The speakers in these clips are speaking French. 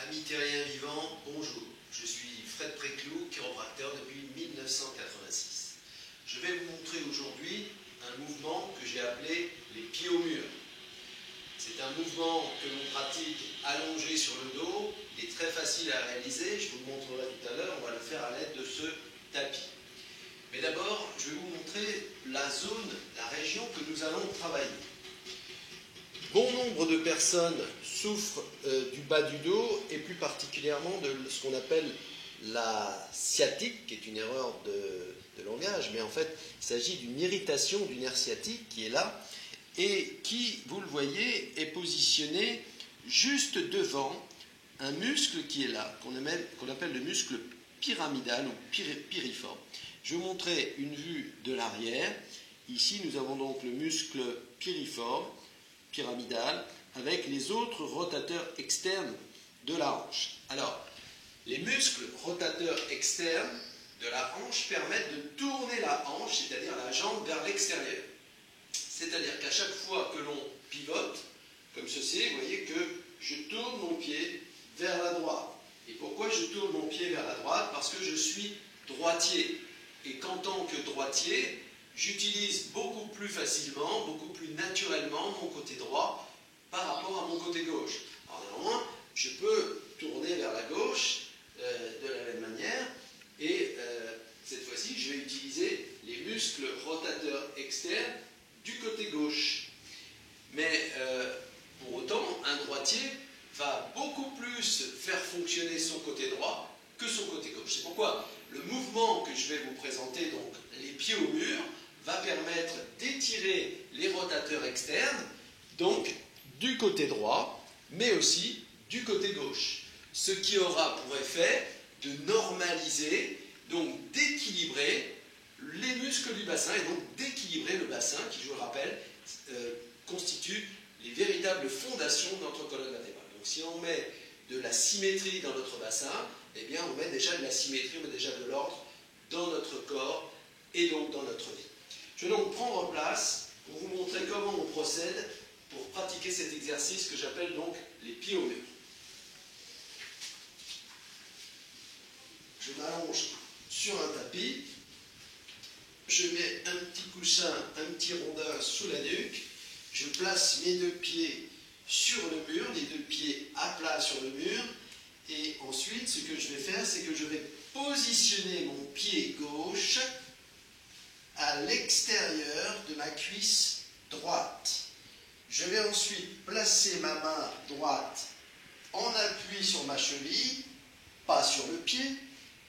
Amis terriens vivants, bonjour. Je suis Fred Préclou, chiropracteur depuis 1986. Je vais vous montrer aujourd'hui un mouvement que j'ai appelé les pieds au mur. C'est un mouvement que l'on pratique allongé sur le dos. Il est très facile à réaliser. Je vous le montrerai tout à l'heure. On va le faire à l'aide de ce tapis. Mais d'abord, je vais vous montrer la zone, la région que nous allons travailler. Bon nombre de personnes souffrent du bas du dos et plus particulièrement de ce qu'on appelle la sciatique, qui est une erreur de langage, mais en fait il s'agit d'une irritation du nerf sciatique qui est là et qui, vous le voyez, est positionné juste devant un muscle qui est là, qu'on appelle le muscle pyramidal ou piriforme. Je vais vous montrer une vue de l'arrière. Ici nous avons donc le muscle piriforme, pyramidal, avec les autres rotateurs externes de la hanche. Alors, les muscles rotateurs externes de la hanche permettent de tourner la hanche, c'est-à-dire la jambe, vers l'extérieur. C'est-à-dire qu'à chaque fois que l'on pivote, comme ceci, vous voyez que je tourne mon pied vers la droite. Et pourquoi je tourne mon pied vers la droite? Parce que je suis droitier. Et qu'en tant que droitier, j'utilise beaucoup plus facilement, beaucoup plus naturellement mon côté droit par rapport à mon côté gauche. Alors néanmoins, je peux tourner vers la gauche de la même manière et cette fois-ci, je vais utiliser les muscles rotateurs externes du côté gauche. Mais pour autant, un droitier va beaucoup plus faire fonctionner son côté droit que son côté gauche. C'est pourquoi le mouvement que je vais vous présenter, donc les pieds au mur, va permettre d'étirer les rotateurs externes, donc du côté droit, mais aussi du côté gauche. Ce qui aura pour effet de normaliser, donc d'équilibrer les muscles du bassin, et donc d'équilibrer le bassin, qui, je vous le rappelle, constitue les véritables fondations de notre colonne vertébrale. Donc si on met de la symétrie dans notre bassin, eh bien on met déjà de la symétrie, on met déjà de l'ordre dans notre corps et donc dans notre vie. Je vais donc prendre place pour vous montrer comment on procède pour pratiquer cet exercice que j'appelle donc les pieds au mur. Je m'allonge sur un tapis, je mets un petit coussin, un petit rondin sous la nuque, je place mes deux pieds sur le mur, les deux pieds à plat sur le mur, et ensuite ce que je vais faire, c'est que je vais positionner mon pied gauche à l'extérieur de ma cuisse droite. Je vais ensuite placer ma main droite en appui sur ma cheville, pas sur le pied,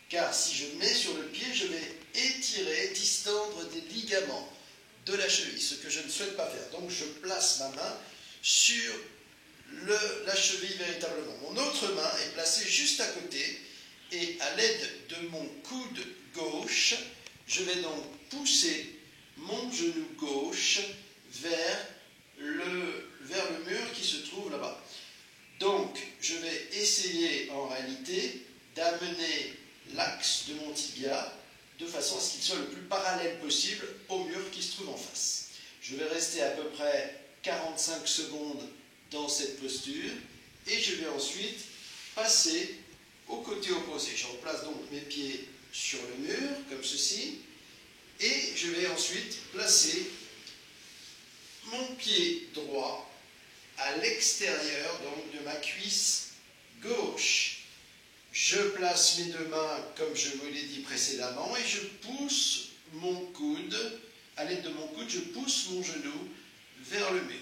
car si je mets sur le pied, je vais étirer, distendre des ligaments de la cheville, ce que je ne souhaite pas faire. Donc je place ma main sur la cheville véritablement. Mon autre main est placée juste à côté et à l'aide de mon coude gauche, je vais donc pousser mon genou gauche vers le mur qui se trouve là-bas. Donc, je vais essayer en réalité d'amener l'axe de mon tibia de façon à ce qu'il soit le plus parallèle possible au mur qui se trouve en face. Je vais rester à peu près 45 secondes dans cette posture et je vais ensuite passer au côté opposé. Je replace donc mes pieds sur le mur, comme ceci, et je vais ensuite placer mon pied droit à l'extérieur donc de ma cuisse gauche. Je place mes deux mains, comme je vous l'ai dit précédemment, et je pousse mon coude, à l'aide de mon coude, je pousse mon genou vers le mur.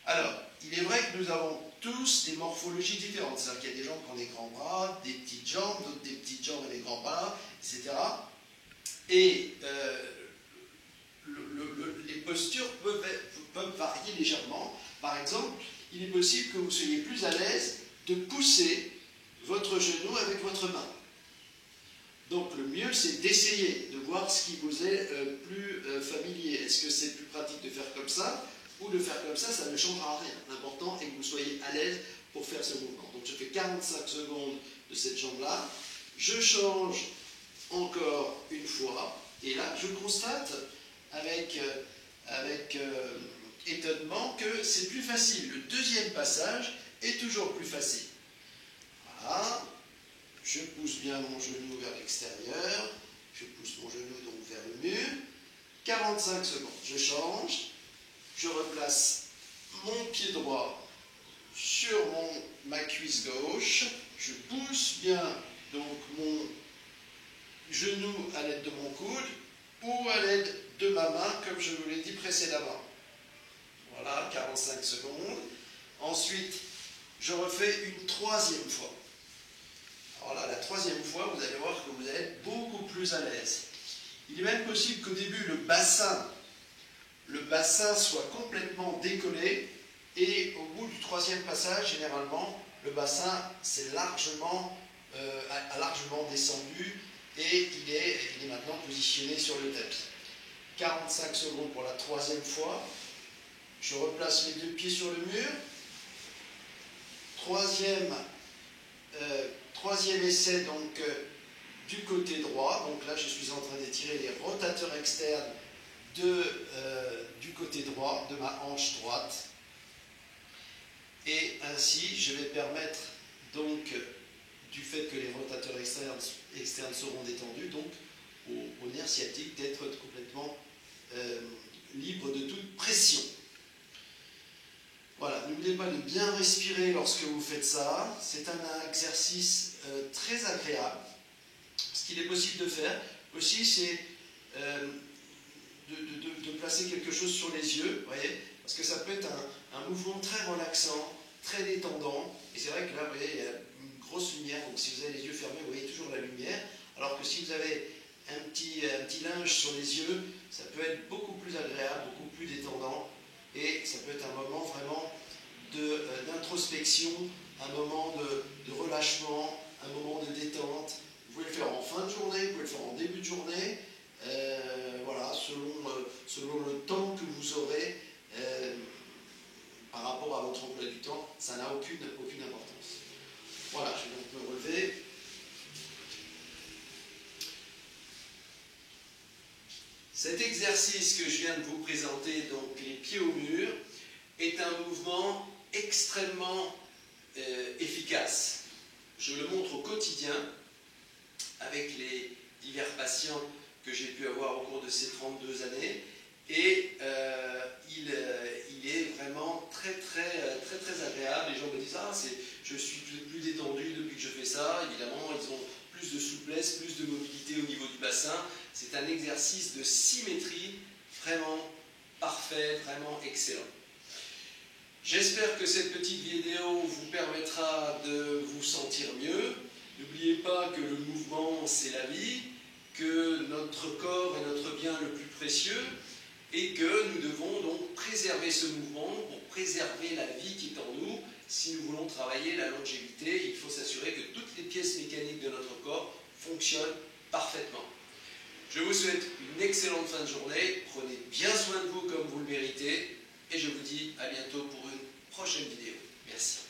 Alors, il est vrai que nous avons tous des morphologies différentes. C'est-à-dire qu'il y a des gens qui ont des grands bras, des petites jambes, d'autres des petites jambes et des grands bras, etc. Et les postures peuvent varier légèrement. Par exemple, il est possible que vous soyez plus à l'aise de pousser votre genou avec votre main. Donc le mieux, c'est d'essayer de voir ce qui vous est plus familier. Est-ce que c'est plus pratique de faire comme ça ou de faire comme ça ne changera rien. L'important est que vous soyez à l'aise pour faire ce mouvement. Donc je fais 45 secondes de cette jambe-là. Je change encore une fois. Et là, je constate avec étonnement que c'est plus facile. Le deuxième passage est toujours plus facile. Voilà. Je pousse bien mon genou vers l'extérieur. Je pousse mon genou donc vers le mur. 45 secondes. Je change. Je replace mon pied droit sur ma cuisse gauche. Je pousse bien donc mon genou à l'aide de mon coude ou à l'aide de ma main, comme je vous l'ai dit précédemment. Voilà, 45 secondes. Ensuite, je refais une troisième fois. Alors là, la troisième fois, vous allez voir que vous allez être beaucoup plus à l'aise. Il est même possible qu'au début, le bassin soit complètement décollé et au bout du troisième passage, généralement, le bassin a largement descendu et il est maintenant positionné sur le tapis. 45 secondes pour la troisième fois. Je replace mes deux pieds sur le mur. Troisième essai donc du côté droit. Donc là, je suis en train d'étirer les rotateurs externes du côté droit, de ma hanche droite. Et ainsi, je vais permettre donc, du fait que les rotateurs externes seront détendus, donc au nerf sciatique d'être complètement libre de toute pression. Voilà, n'oubliez pas de bien respirer lorsque vous faites ça. C'est un exercice très agréable. Ce qu'il est possible de faire aussi, c'est de placer quelque chose sur les yeux, voyez, parce que ça peut être un mouvement très relaxant, très détendant. Et c'est vrai que là, vous voyez, il y a une grosse lumière, donc si vous avez les yeux fermés, vous voyez toujours la lumière. Alors que si vous avez un petit linge sur les yeux, ça peut être beaucoup plus agréable, beaucoup plus détendant. Et ça peut être un moment vraiment d'introspection, un moment de relâchement, un moment de détente. Vous pouvez le faire en fin de journée, vous pouvez le faire en début de journée, voilà, selon le temps que vous aurez par rapport à votre emploi du temps, ça n'a aucune importance. Voilà, je vais donc me relever. Cet exercice que je viens de vous présenter, donc les pieds au mur, est un mouvement extrêmement efficace. Je le montre au quotidien avec les divers patients que j'ai pu avoir au cours de ces 32 années et il est vraiment très agréable. Les gens me disent « Ah, je suis plus détendu depuis que je fais ça ». Évidemment, ils ont plus de souplesse, plus de mobilité au niveau du bassin. C'est un exercice de symétrie vraiment parfait, vraiment excellent. J'espère que cette petite vidéo vous permettra de vous sentir mieux. N'oubliez pas que le mouvement, c'est la vie, que notre corps est notre bien le plus précieux et que nous devons donc préserver ce mouvement pour préserver la vie qui est en nous. Si nous voulons travailler la longévité, il faut s'assurer que toutes les pièces mécaniques de notre corps fonctionnent parfaitement. Je vous souhaite une excellente fin de journée. Prenez bien soin de vous comme vous le méritez. Et je vous dis à bientôt pour une prochaine vidéo. Merci.